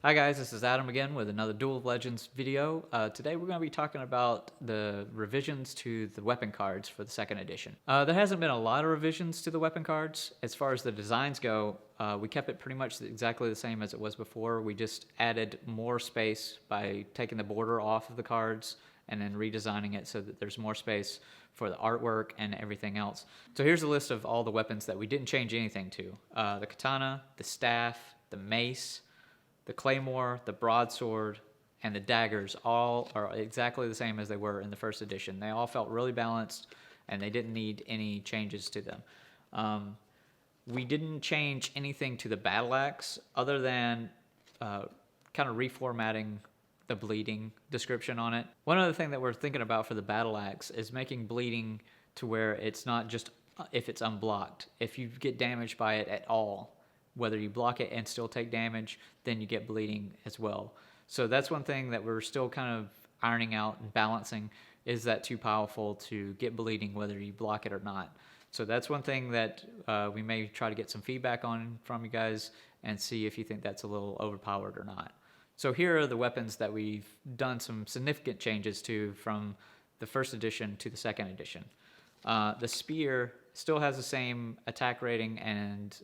Hi guys, this is Adam again with another Duel of Legends video. Today we're going to be talking about the revisions to the weapon cards for the second edition. There hasn't been a lot of revisions to the weapon cards. As far as the designs go, we kept it pretty much exactly the same as it was before. We just added more space by taking the border off of the cards and then redesigning it so that there's more space for the artwork and everything else. So here's a list of all the weapons that we didn't change anything to. The katana, the staff, the mace, the claymore, the broadsword, and the daggers all are exactly the same as they were in the first edition. They all felt really balanced, and they didn't need any changes to them. We didn't change anything to the battle axe other than kind of reformatting the bleeding description on it. One other thing that we're thinking about for the battle axe is making bleeding to where it's not just if it's unblocked. If you get damaged by it at all, whether you block it and still take damage, then you get bleeding as well. So that's one thing that we're still kind of ironing out and balancing. Is that too powerful to get bleeding whether you block it or not? So that's one thing that we may try to get some feedback on from you guys and see if you think that's a little overpowered or not. So here are the weapons that we've done some significant changes to from the first edition to the second edition. The spear still has the same attack rating and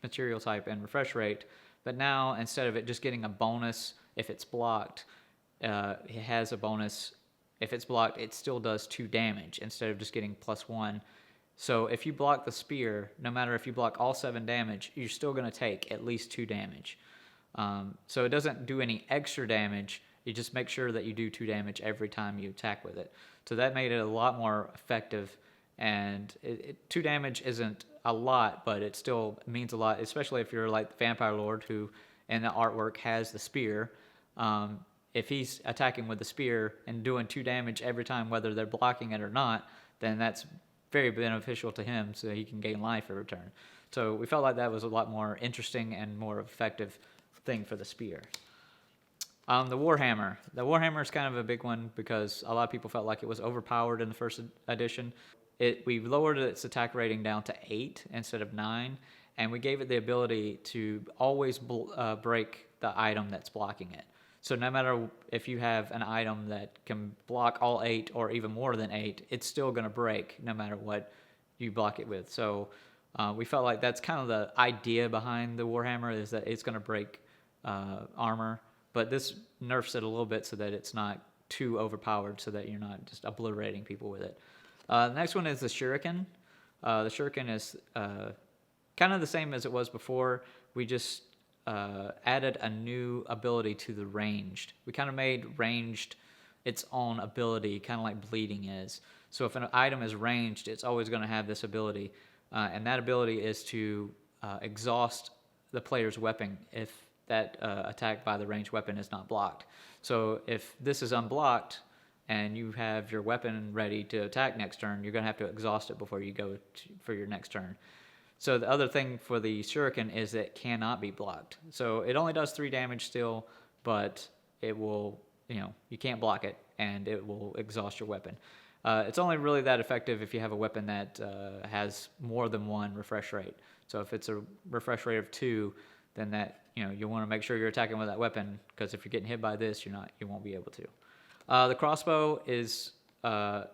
material type and refresh rate, but now instead of it just getting a bonus if it's blocked, it has a bonus if it's blocked. It still does 2 damage instead of just getting +1. So if you block the spear, no matter if you block all 7 damage, you're still going to take at least 2 damage. So it doesn't do any extra damage. You just make sure that you do 2 damage every time you attack with it. So that made it a lot more effective, and 2 damage isn't a lot, but it still means a lot, especially if you're like the Vampire Lord, who in the artwork has the spear. If he's attacking with the spear and doing 2 damage every time, whether they're blocking it or not, then that's very beneficial to him, so he can gain life in return. So we felt like that was a lot more interesting and more effective thing for the spear. The Warhammer. The Warhammer is kind of a big one because a lot of people felt like it was overpowered in the first edition. We lowered its attack rating down to 8 instead of 9, and we gave it the ability to always break the item that's blocking it. So no matter if you have an item that can block all 8 or even more than 8, it's still going to break no matter what you block it with. So we felt like that's kind of the idea behind the Warhammer, is that it's going to break armor, but this nerfs it a little bit so that it's not too overpowered, so that you're not just obliterating people with it. The next one is the Shuriken. The Shuriken is kind of the same as it was before. We just added a new ability to the ranged. We kind of made ranged its own ability, kind of like bleeding is. So if an item is ranged, it's always going to have this ability, and that ability is to exhaust the player's weapon if that attack by the ranged weapon is not blocked. So if this is unblocked and you have your weapon ready to attack next turn, you're going to have to exhaust it before you go for your next turn. So the other thing for the Shuriken is that it cannot be blocked. So it only does 3 damage still, but it will, you can't block it, and it will exhaust your weapon. It's only really that effective if you have a weapon that has more than 1 refresh rate. So if it's a refresh rate of 2, then that, you want to make sure you're attacking with that weapon, because if you're getting hit by this, you won't be able to. The crossbow is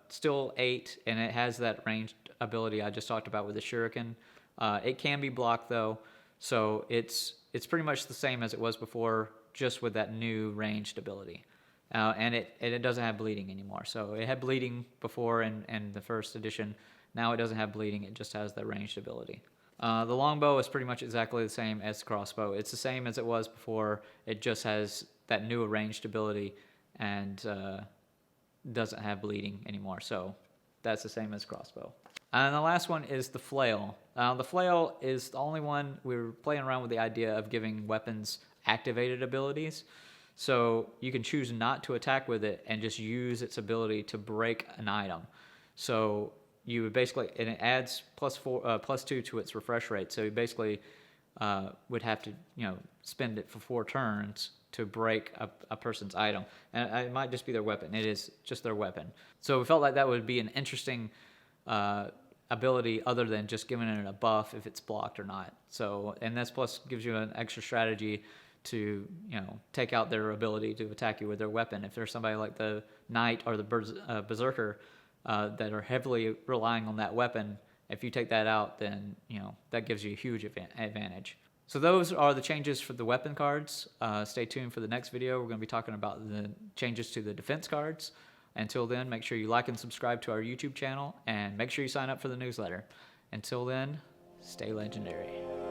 still 8, and it has that ranged ability I just talked about with the Shuriken. It can be blocked though, so it's pretty much the same as it was before, just with that new ranged ability. And it doesn't have bleeding anymore. So it had bleeding before in the first edition. Now it doesn't have bleeding, it just has the ranged ability. The longbow is pretty much exactly the same as the crossbow. It's the same as it was before, it just has that new ranged ability and doesn't have bleeding anymore. So that's the same as crossbow. And the last one is the Flail. The Flail is the only one we were playing around with the idea of giving weapons activated abilities. So you can choose not to attack with it and just use its ability to break an item. So you would basically, and it adds +2 to its refresh rate. So you basically would have to, spend it for 4 turns to break a person's item. And it might just be their weapon. It is just their weapon. So we felt like that would be an interesting ability other than just giving it a buff if it's blocked or not. So, and this plus gives you an extra strategy to, take out their ability to attack you with their weapon. If there's somebody like the Knight or the Berserker that are heavily relying on that weapon, if you take that out, then, that gives you a huge advantage. So those are the changes for the weapon cards. Stay tuned for the next video. We're going to be talking about the changes to the defense cards. Until then, make sure you like and subscribe to our YouTube channel, and make sure you sign up for the newsletter. Until then, stay legendary.